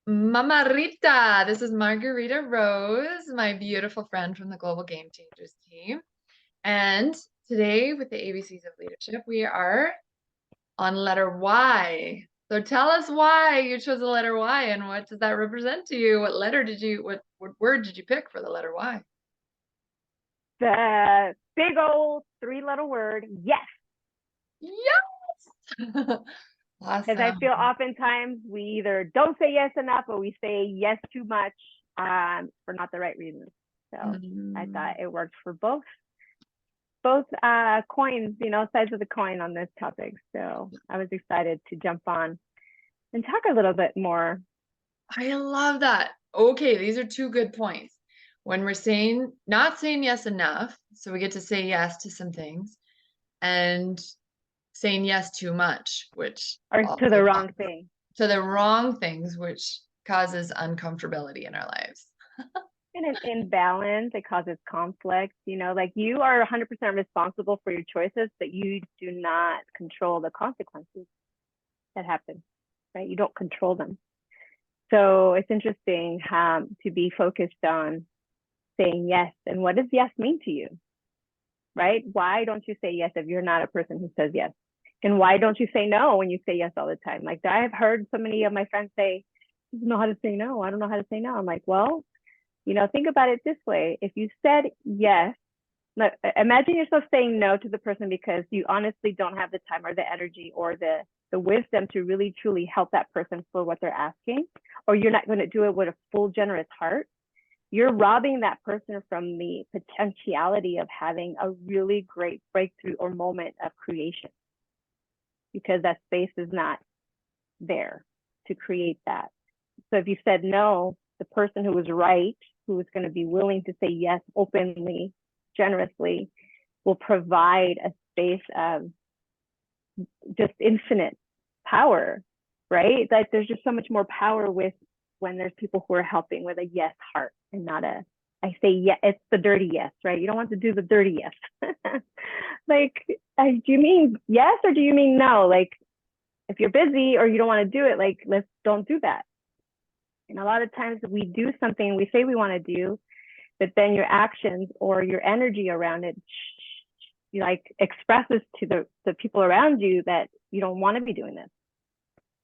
MamaRita. This is Margarita Rose, my beautiful friend from the Global Game Changers team. And today, with the ABCs of Leadership, we are on letter Y. So tell us why you chose the letter Y and what does that represent to you? What word did you pick for the letter Y? The big old three-letter word, yes. Yes! Because I Awesome. feel oftentimes we either don't say yes enough or we say yes too much for not the right reasons. So I thought it worked for both coins, sides of the coin on this topic. So I was excited to jump on and talk a little bit more. I love that. Okay, these are two good points. When we're not saying yes enough, so we get to say yes to some things, and saying yes too much, which Or to the wrong thing. to the wrong things, which causes uncomfortability in our lives. In an imbalance, it causes conflict. Like you are 100% responsible for your choices, but you do not control the consequences that happen, right? You don't control them. So it's interesting to be focused on saying yes. And what does yes mean to you, right? Why don't you say yes if you're not a person who says yes? And why don't you say no when you say yes all the time? Like I've heard so many of my friends say, I don't know how to say no. I don't know how to say no. I'm like, well, think about it this way. If you said yes, imagine yourself saying no to the person because you honestly don't have the time or the energy or the wisdom to really truly help that person for what they're asking, or you're not going to do it with a full generous heart. You're robbing that person from the potentiality of having a really great breakthrough or moment of creation, because that space is not there to create that. So if you said no, the person who was right, who was going to be willing to say yes openly, generously, will provide a space of just infinite power, right? Like there's just so much more power with when there's people who are helping with a yes heart and not I say yes, it's the dirty yes, right? You don't want to do the dirty yes. Like, do you mean yes or do you mean no? Like, if you're busy or you don't want to do it, like, don't do that. And a lot of times we do something we say we want to do, but then your actions or your energy around it expresses to the people around you that you don't want to be doing this,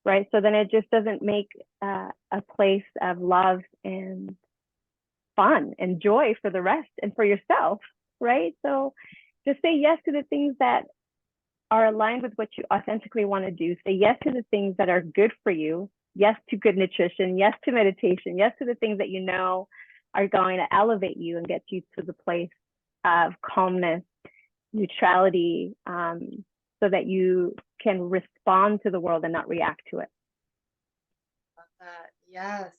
right? So then it just doesn't make a place of love and fun and joy for the rest and for yourself, right? So just say yes to the things that are aligned with what you authentically want to do. Say yes to the things that are good for you. Yes to good nutrition. Yes to meditation. Yes to the things that you know are going to elevate you and get you to the place of calmness, neutrality, so that you can respond to the world and not react to it. Love that. Yes.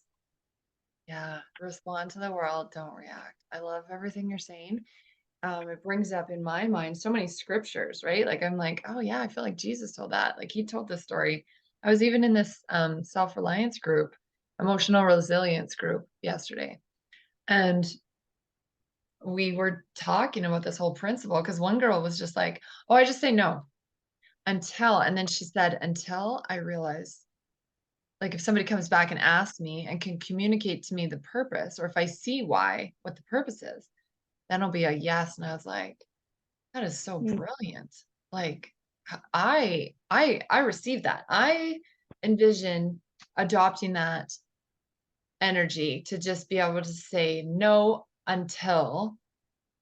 Yeah. Respond to the world, don't react. I love everything you're saying. It brings up in my mind so many scriptures, right? Like I'm like, oh yeah, I feel like Jesus told that. Like he told this story. I was even in this self-reliance group, emotional resilience group yesterday. And we were talking about this whole principle because one girl was just like, oh, I just say no and then she said, until I realize, like if somebody comes back and asks me and can communicate to me the purpose, or if I see what the purpose is, then it'll be a yes. And I was like, that is so brilliant. Like I received that. I envision adopting that energy to just be able to say no until,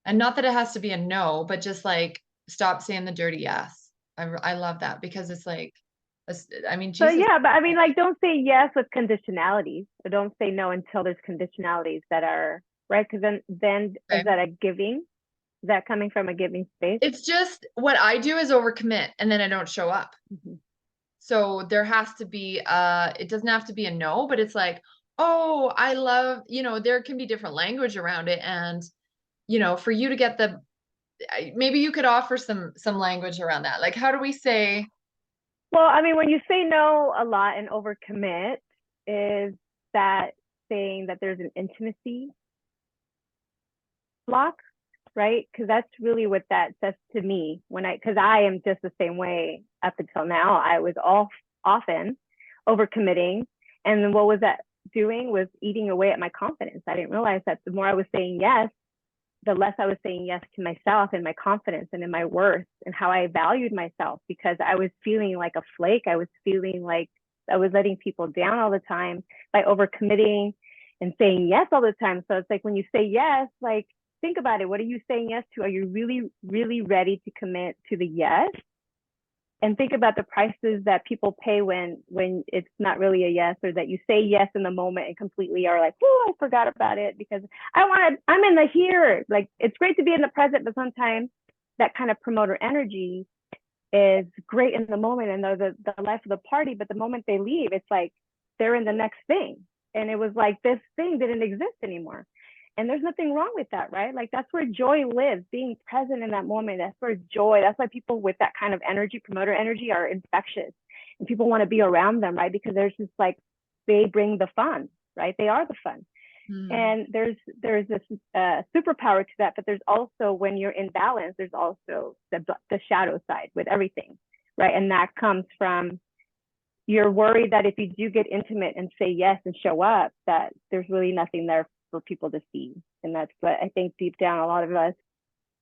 and not that it has to be a no, but just like stop saying the dirty yes. I love that because it's like, I mean, So Jesus. yeah, but I mean, like, don't say yes with conditionalities, or don't say no until there's conditionalities that are right. Because then is Okay. that a giving? Is that coming from a giving space? It's just what I do is overcommit and then I don't show up. Mm-hmm. So there has to be it doesn't have to be a no, but it's like, oh, I love, there can be different language around it. And, for you to get maybe you could offer some language around that. Like, how do we say? Well, I mean, when you say no a lot and overcommit, is that saying that there's an intimacy block, right? Because that's really what that says to me because I am just the same way up until now. I was often overcommitting. And then what was that doing was eating away at my confidence. I didn't realize that the more I was saying yes, the less I was saying yes to myself and my confidence and in my worth and how I valued myself, because I was feeling like a flake. I was feeling like I was letting people down all the time by overcommitting and saying yes all the time. So it's like when you say yes, like think about it. What are you saying yes to? Are you really, really ready to commit to the yes? And think about the prices that people pay when it's not really a yes, or that you say yes in the moment and completely are like, oh, I forgot about it because I'm in the here. Like it's great to be in the present, but sometimes that kind of promoter energy is great in the moment and they're the life of the party, but the moment they leave, it's like they're in the next thing. And it was like this thing didn't exist anymore. And there's nothing wrong with that, right? Like that's where joy lives, being present in that moment. That's where joy, that's why people with that kind of energy, promoter energy, are infectious. And people want to be around them, right? Because there's just like, they bring the fun, right? They are the fun. And there's this superpower to that, but there's also, when you're in balance, there's also the shadow side with everything, right? And that comes from, you're worried that if you do get intimate and say yes and show up, that there's really nothing there for people to see. And that's what I think deep down, a lot of us,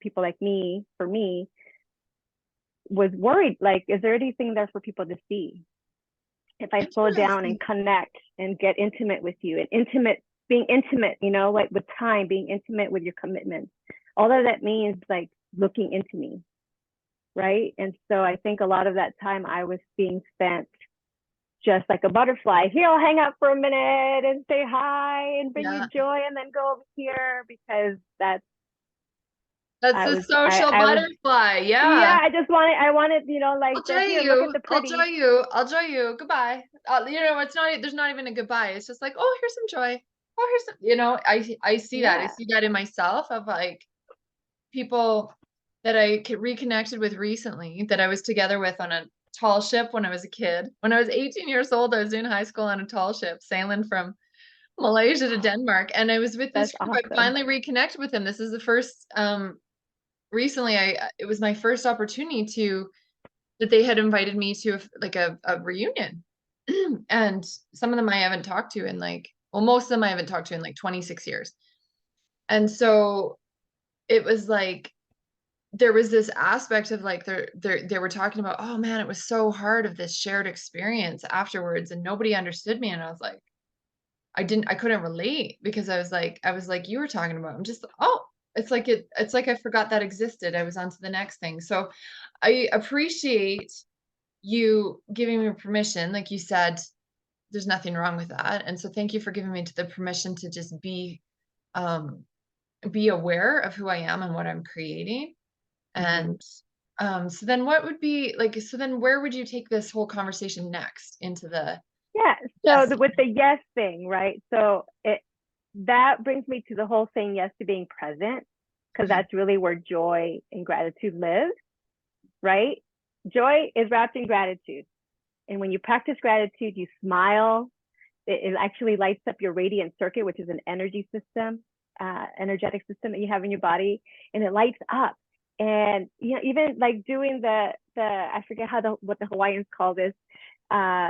people like me, for me, was worried, like, is there anything there for people to see? If I slow down and connect and get intimate with you, and being intimate, you know, like with time, being intimate with your commitments, all that means like looking into me, right? And so I think a lot of that time I was being spent just like a butterfly. Here, I'll hang out for a minute and say hi and bring you joy, and then go over here, because that's the social I was, butterfly. yeah, Yeah. I wanted, you know, like the, here, look at the I'll pretty. joy you. I'll joy you. Goodbye. You know, it's not, there's not even a goodbye. It's just like, oh, here's some joy. Oh, here's some, you know, I see that. I Yeah, see that in myself, of like people that I reconnected with recently, that I was together with on a tall ship when I was a kid. When I was 18 years old, I was in high school on a tall ship sailing from Malaysia to Denmark. And I was with this that's group. I awesome. finally reconnected with him. This is the first, recently, it was my first opportunity that they had invited me to a reunion. And some of them I haven't talked to in like, well, most of them I haven't talked to in like 26 years. And so it was like, there was this aspect of like, they were talking about, oh man, it was so hard of this shared experience afterwards, and nobody understood me. And I was like, I couldn't relate, because I was like you were talking about. I'm just, oh, it's like I forgot that existed. I was on to the next thing. So I appreciate you giving me permission. Like you said, there's nothing wrong with that. And so thank you for giving me the permission to just um, be aware of who I am and what I'm creating. And so then what would be like, so then where would you take this whole conversation next into the Yeah. So yes? with the yes thing, right? So that brings me to the whole saying yes to being present, because Okay. that's really where joy and gratitude live, right? Joy is wrapped in gratitude. And when you practice gratitude, you smile. It actually lights up your radiant circuit, which is an energy system, energetic system that you have in your body, and it lights up. And you know, even like doing the I forget what the Hawaiians call this,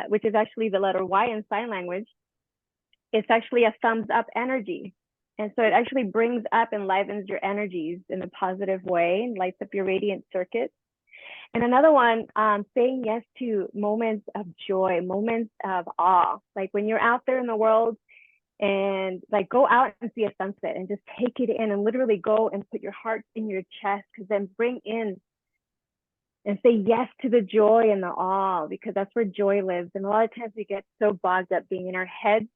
which is actually the letter Y in sign language. It's actually a thumbs up energy. And so it actually brings up and livens your energies in a positive way and lights up your radiant circuit. And another one, saying yes to moments of joy, moments of awe. Like when you're out there in the world and like go out and see a sunset and just take it in and literally go and put your heart in your chest, because then bring in and say yes to the joy and the awe, because that's where joy lives. And a lot of times we get so bogged up being in our heads,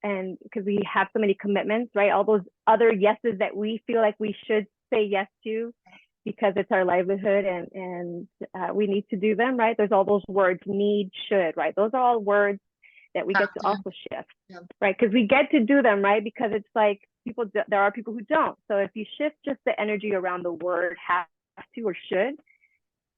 and because we have so many commitments, right? All those other yeses that we feel like we should say yes to because it's our livelihood, and we need to do them, right? There's all those words, need, should, right? Those are all words that we Have get to to. also shift, Yeah. right? Because we get to do them, right? Because it's like there are people who don't. So if you shift just the energy around the word have to or should,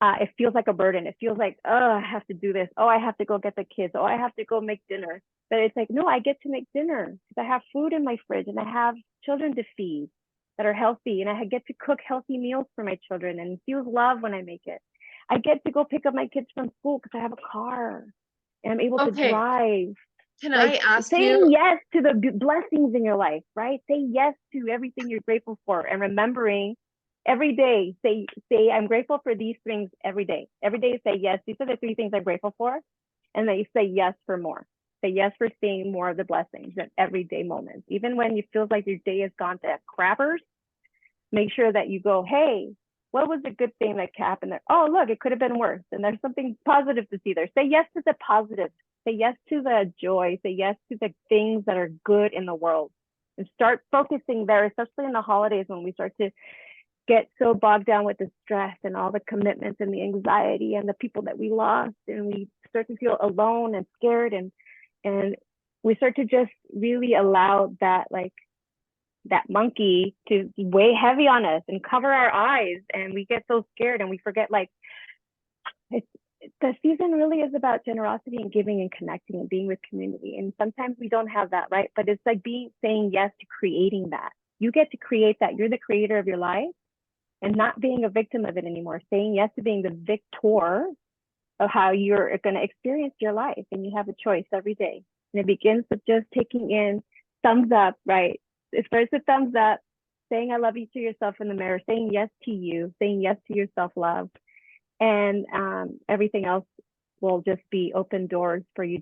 it feels like a burden. It feels like, oh, I have to do this. Oh, I have to go get the kids. Oh, I have to go make dinner. But it's like, no, I get to make dinner because I have food in my fridge and I have children to feed that are healthy, and I get to cook healthy meals for my children and feel love when I make it. I get to go pick up my kids from school because I have a car and I'm able to Okay. drive. Can Like I ask you? saying yes to the blessings in your life, right? Say yes to everything you're grateful for, and remembering every day, say I'm grateful for these things every day. Every day say yes, these are the 3 things I'm grateful for, and then you say yes for more. Say yes for seeing more of the blessings at everyday moments. Even when you feel like your day has gone to crappers, make sure that you go, hey, what was a good thing that happened there? Oh, look, it could have been worse. And there's something positive to see there. Say yes to the positive. Say yes to the joy. Say yes to the things that are good in the world. And start focusing there, especially in the holidays when we start to get so bogged down with the stress and all the commitments and the anxiety and the people that we lost. And we start to feel alone and scared. And we start to just really allow that, like, that monkey to weigh heavy on us and cover our eyes, and we get so scared and we forget, like, it's the season really is about generosity and giving and connecting and being with community, and sometimes we don't have that, right? But it's like saying yes to creating that. You get to create that. You're the creator of your life, and not being a victim of it anymore, saying yes to being the victor of how you're going to experience your life. And you have a choice every day, and it begins with just taking in thumbs up, right? It starts with thumbs up, saying I love you to yourself in the mirror, saying yes to you, saying yes to your self-love, and everything else will just be open doors for you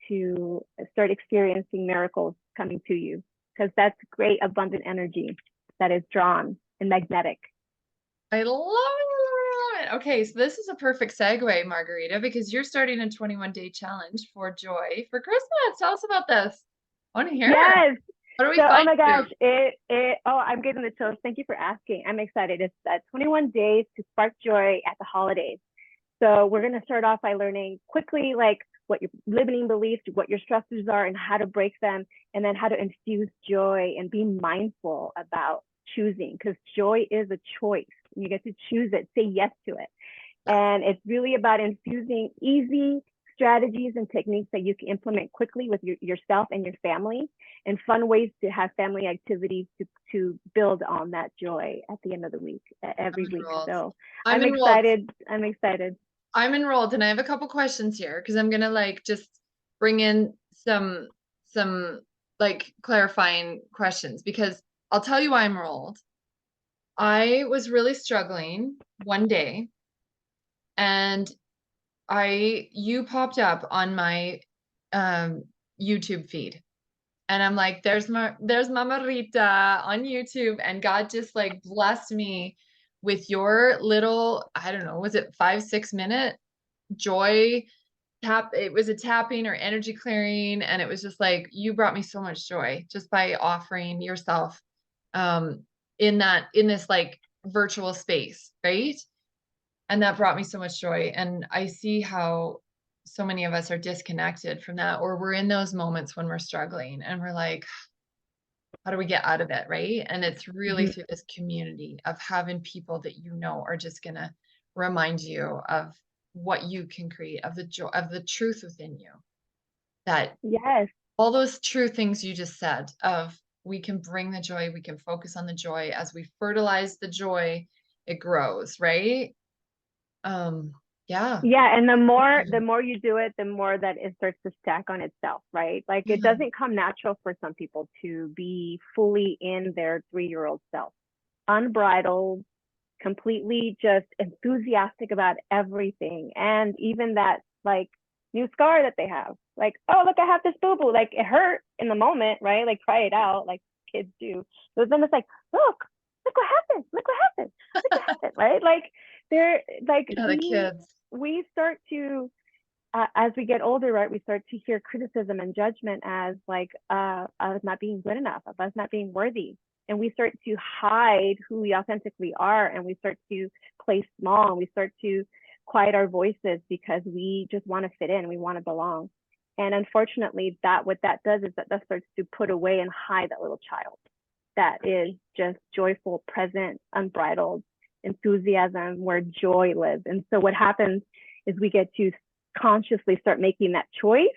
to start experiencing miracles coming to you, because that's great abundant energy that is drawn and magnetic. I love it. Okay, so this is a perfect segue, Margarita, because you're starting a 21-day challenge for joy for Christmas. Tell us about this. I want to hear. Yes. What do So, we oh find my you? gosh, oh, I'm getting the chills. Thank you for asking. I'm excited. It's 21 days to spark joy at the holidays. So we're going to start off by learning quickly, like, what your limiting beliefs, what your stressors are, and how to break them, and then how to infuse joy and be mindful about choosing, because joy is a choice. You get to choose it, say yes to it. Yes. And it's really about infusing easy strategies and techniques that you can implement quickly with yourself and your family, and fun ways to have family activities to build on that joy at the end of the week, I'm every week. enrolled. So I'm I'm enrolled. excited. I'm excited. I'm enrolled, and I have a couple questions here because I'm gonna like just bring in some like clarifying questions because I'll tell you why I'm enrolled. I was really struggling one day and you popped up on my um YouTube feed. And I'm like, there's Mama Rita on YouTube. And God just like blessed me with your little, I don't know, was it 5, 6 minute joy tap? It was a tapping or energy clearing. And it was just like, you brought me so much joy just by offering yourself um in this like virtual space, right? And that brought me so much joy. And I see how so many of us are disconnected from that, or we're in those moments when we're struggling and we're like, how do we get out of it, right? And it's really Mhm. through this community of having people that you know are just going to remind you of what you can create, of the joy, of the truth within you, that Yes. all those true things you just said of we can bring the joy, we can focus on the joy. As we fertilize the joy, it grows, right? um yeah. Yeah, and the more you do it, the more that it starts to stack on itself, right? Like, it Yeah. doesn't come natural for some people to be fully in their 3-year-old self, unbridled, completely just enthusiastic about everything. And even that, like, new scar that they have, like, oh, look, I have this boo boo. Like, it hurt in the moment, right? Like, cry it out, like kids do. But then it's like, look what happened. Look what happened. Look what happened, right? Like, they're like, Yeah, the kids. we start to, as we get older, right, we start to hear criticism and judgment as, like, us not being good enough, of us not being worthy. And we start to hide who we authentically are, and we start to play small, and we start to quiet our voices because we just want to fit in, we want to belong. And unfortunately, that what that does is that starts to put away and hide that little child that is just joyful, present, unbridled enthusiasm, where joy lives. And so what happens is we get to consciously start making that choice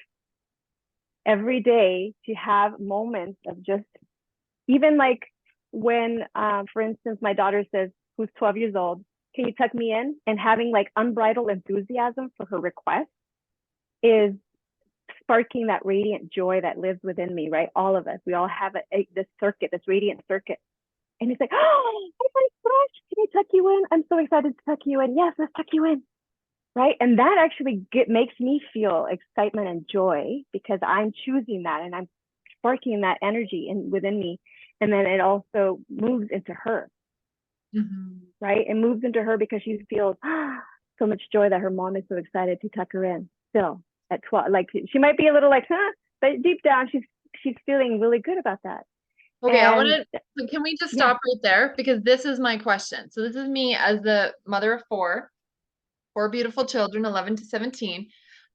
every day to have moments of just, even like, when, for instance, my daughter says, who's 12 years old, can you tuck me in? And having, like, unbridled enthusiasm for her request is sparking that radiant joy that lives within me, right? All of us, we all have this circuit, this radiant circuit. And he's like, oh my gosh, can I tuck you in? I'm so excited to tuck you in. Yes, let's tuck you in. Right. And that actually makes me feel excitement and joy because I'm choosing that and I'm sparking that energy within me. And then it also moves into her. Mm-hmm. Right. It moves into her because she feels so much joy that her mom is so excited to tuck her in still at 12. Like she might be a little like, huh, but deep down, she's feeling really good about that. Okay, I want And to, can we just yeah, stop right there? Because this is my question. So this is me as the mother of four beautiful children, 11 to 17,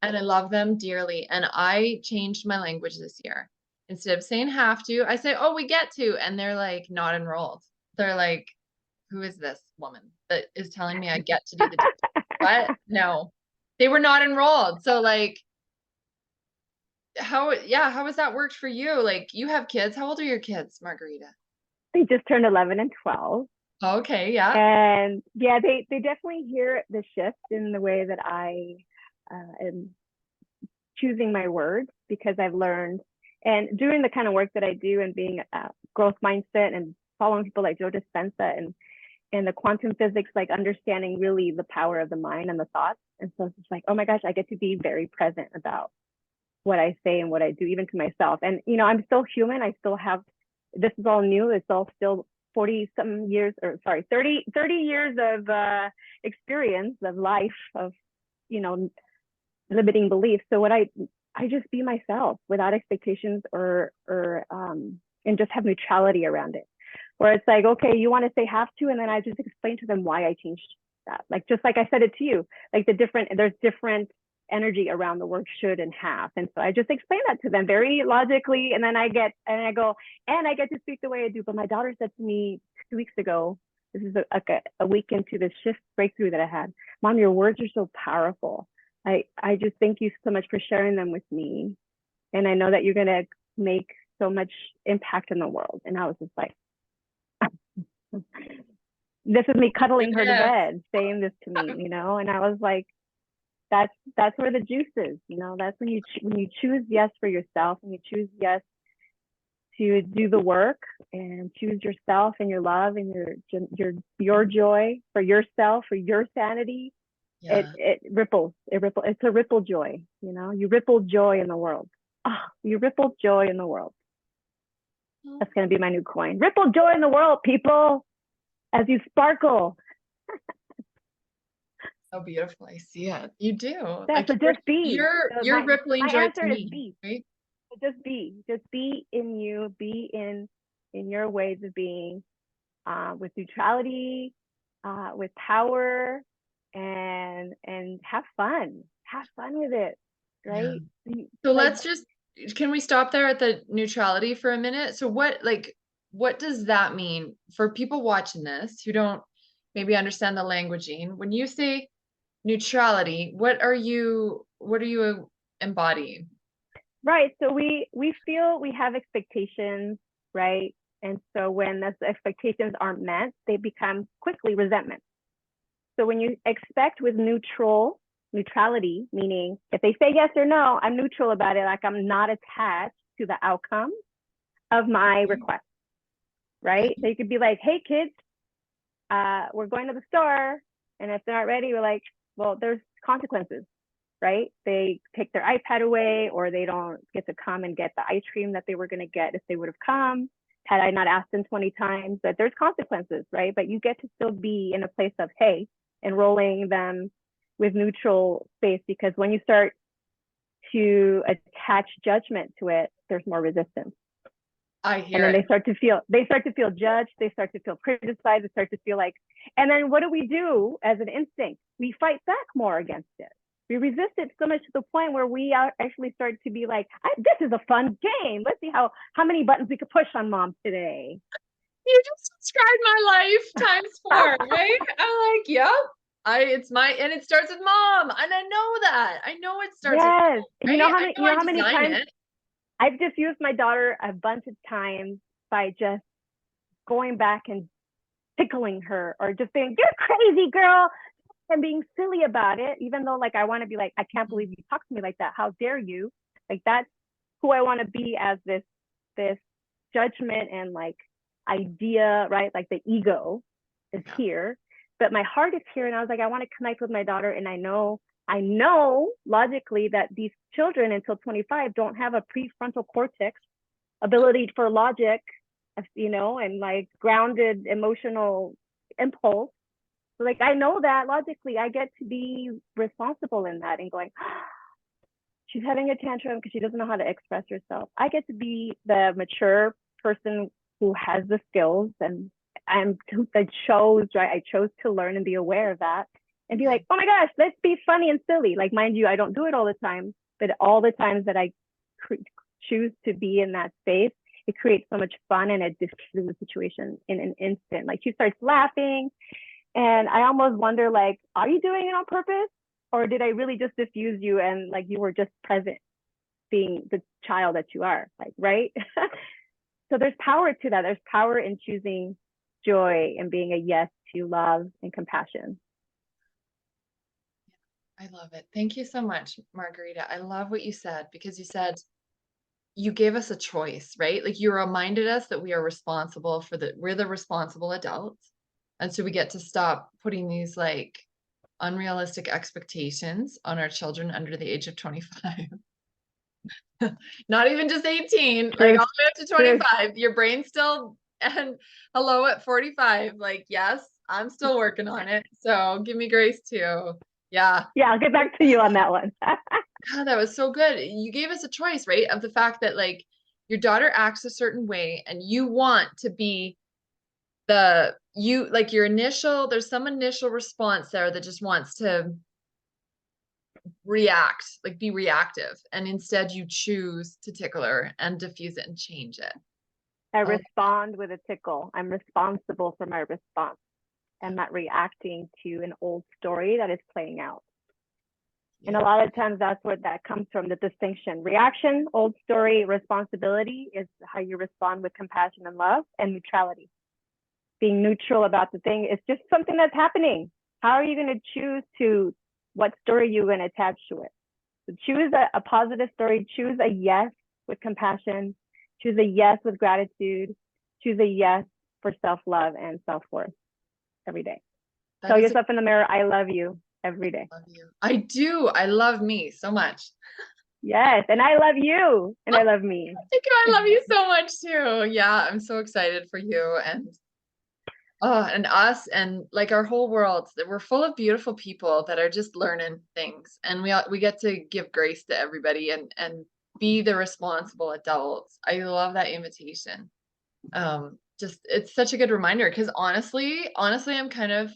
and I love them dearly. And I changed my language this year. Instead of saying have to, I say, oh, we get to. And they're like, not enrolled. They're like, who is this woman that is telling me I get to do the dishes? What? No, they were not enrolled. So like, how has that worked for you? Like, you have kids. How old are your kids, Margarita? they just turned 11 and 12. Okay, yeah. And yeah, they definitely hear the shift in the way that I am choosing my words because I've learned and doing the kind of work that I do and being a growth mindset and following people like Joe Dispenza and the quantum physics, like understanding really the power of the mind and the thoughts. And so it's just like, oh my gosh, I get to be very present about what I say and what I do, even to myself. And, you know, I'm still human. I still have, this is all new. It's all still 40 some years, or sorry, 30 years of experience of life, of, you know, limiting beliefs. So I just be myself without expectations and just have neutrality around it. Where it's like, okay, you want to say have to, and then I just explain to them why I changed that. Like, just like I said it to you, like there's different energy around the word should and have. And so I just explain that to them very logically. And then I get to speak the way I do. But my daughter said to me 2 weeks ago, this is a week into this shift breakthrough that I had. Mom, your words are so powerful. I just thank you so much for sharing them with me. And I know that you're going to make so much impact in the world. And I was just like, this is me cuddling her to Yes. bed, saying this to me, you know? And I was like, that's where the juice is, you know? That's when you choose yes for yourself and you choose yes to do the work and choose yourself and your love and your joy for yourself, for your sanity. Yeah. It ripples. It's a ripple joy, you know? You ripple joy in the world. Oh, you ripple joy in the world. That's going to be my new coin. Ripple joy in the world, people, as you sparkle. So beautiful. I see it. You do. Yeah, Like so just be. you're rippling My joy answer to is me, be. right? Just be. Just be in you. Be in your ways of being, with neutrality, with power, and have fun. Have fun with it, Yeah. right? So Like, can we stop there at the neutrality for a minute? So what does that mean for people watching this who don't maybe understand the languaging? When you say neutrality, what are you embodying? right. So we feel we have expectations, right? And so when those expectations aren't met, they become quickly resentment. So when you expect with neutrality, meaning if they say yes or no, I'm neutral about it, like I'm not attached to the outcome of my Okay. request, right? So you could be like, hey kids, we're going to the store. And if they're not ready, we're like, well, there's consequences, right? They take their iPad away, or they don't get to come and get the ice cream that they were going to get if they would have come had I not asked them 20 times. But there's consequences, right? But you get to still be in a place of, hey, enrolling them with neutral space, because when you start to attach judgment to it, there's more resistance. I And hear then it. they start to feel judged, they start to feel criticized, they start to feel like, and then what do we do as an instinct? We fight back more against it. We resist it so much to the point where we actually start to be like, this is a fun game. Let's see how many buttons we could push on mom today. You just described my life times four, right? I'm like, yep. And it starts with mom. And I know that. I know it starts with Yes. mom, You know right? how I many know I design times it. I've just used my daughter a bunch of times by just going back and tickling her, or just saying, you're crazy, girl, and being silly about it, even though like I want to be like, I can't believe you talk to me like that. How dare you? Like that's who I want to be as this judgment and like idea, right? Like the ego is here, but my heart is here. And I was like, I want to connect with my daughter. And I know logically that these children until 25 don't have a prefrontal cortex ability for logic, you know, and like grounded emotional impulse. So like I know that logically I get to be responsible in that and going, she's having a tantrum because she doesn't know how to express herself. I get to be the mature person who has the skills, and I chose, right? I chose to learn and be aware of that and be like, oh my gosh, let's be funny and silly. Like, mind you, I don't do it all the time, but all the times that I choose to be in that space, it creates so much fun and it diffuses the situation in an instant. Like she starts laughing, and I almost wonder, like, are you doing it on purpose? Or did I really just diffuse you and like you were just present being the child that you are, like, right? So there's power to that. There's power in choosing joy and being a yes to love and compassion. I love it. Thank you so much, Margarita. I love what you said, because you said you gave us a choice, right? Like you reminded us that we are responsible we're the responsible adults. And so we get to stop putting these like unrealistic expectations on our children under the age of 25. Not even just 18, like all Truth, the way up to truth. 25. Your brain's still, and hello at 45. Like, yes, I'm still working on it. So give me grace too. Yeah. Yeah, I'll get back to you on that one. God, that was so good. You gave us a choice, right? Of the fact that like your daughter acts a certain way and you want to be like there's some initial response there that just wants to react, like be reactive. And instead you choose to tickle her and diffuse it and change it. I Oh, respond with a tickle. I'm responsible for my response. I'm not reacting to an old story that is playing out. And a yeah. lot of times that's where that comes from, the distinction. Reaction, old story, responsibility is how you respond with compassion and love, and neutrality. Being neutral about the thing is just something that's happening. How are you going to choose what story you're going to attach to it? So choose a positive story, choose a yes with compassion, choose a yes with gratitude, choose a yes for self-love and self-worth every day. Tell yourself in the mirror, I love you every day. Love you. I do. I love me so much. Yes, and I love you, and I love me. Thank you. I love you so much too. Yeah, I'm so excited for you and us and like our whole world. We're full of beautiful people that are just learning things, and we get to give grace to everybody and be the responsible adults. I love that invitation. Just it's such a good reminder, because honestly, I'm kind of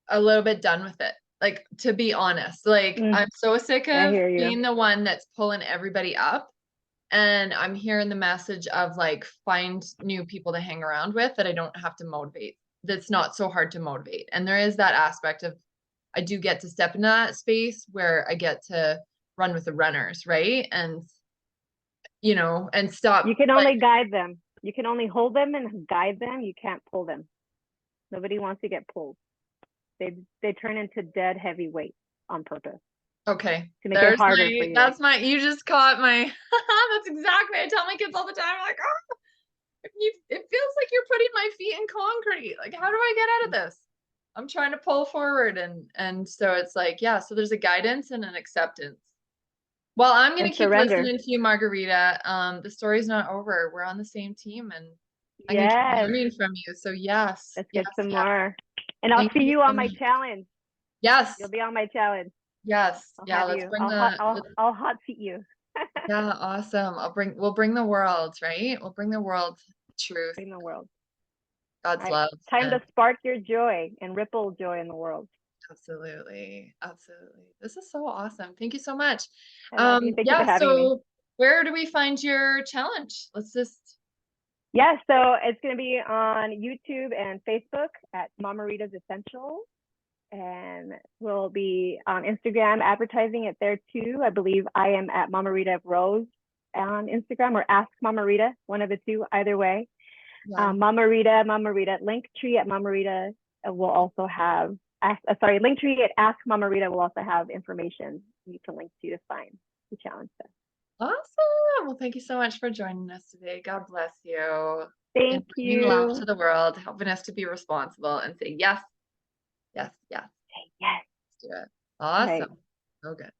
a little bit done with it. Like, to be honest, like I'm so sick I of hear you. being the one that's pulling everybody up. And I'm hearing the message of like, find new people to hang around with that I don't have to motivate. That's not so hard to motivate. And there is that aspect of, I do get to step into that space where I get to run with the runners, right? And, and stop. You can only guide them. You can only hold them and guide them. You can't pull them. Nobody wants to get pulled. They turn into dead heavyweights on purpose. Okay. To make it harder for you. You just caught my, that's exactly, I tell my kids all the time, like, oh, it feels like you're putting my feet in concrete. Like, how do I get out of this? I'm trying to pull forward. And so it's like, yeah, so there's a guidance and an acceptance. Well, I'm going to keep listening to you, Margarita. The story's not over. We're on the same team, and I'm going to keep learning from you. So yes. Let's get some more. And I'll see you on my challenge. Yes. You'll be on my challenge. Yes. Yeah, let's bring I'll hot seat you. Yeah, awesome. We'll bring the world, right? We'll bring the world truth. Bring the world. God's love. Time to spark your joy and ripple joy in the world. Absolutely. Absolutely. This is so awesome. Thank you so much. Thank you for having me. Where do we find your challenge? Yeah, so it's going to be on YouTube and Facebook at MamaRita's Essentials. And we'll be on Instagram advertising it there too. I believe I am at MamaRita Rose on Instagram, or Ask MamaRita, one of the two, either way. Yeah. MamaRita, Linktree at MamaRita will also have, Linktree at Ask MamaRita will also have information you can link to find the challenge there. Awesome. Well, thank you so much for joining us today. God bless you. And Thank bringing love to you. the world, helping us to be responsible and say yes, yes, yes. Say yes. Let's do it. Right. Awesome. So good.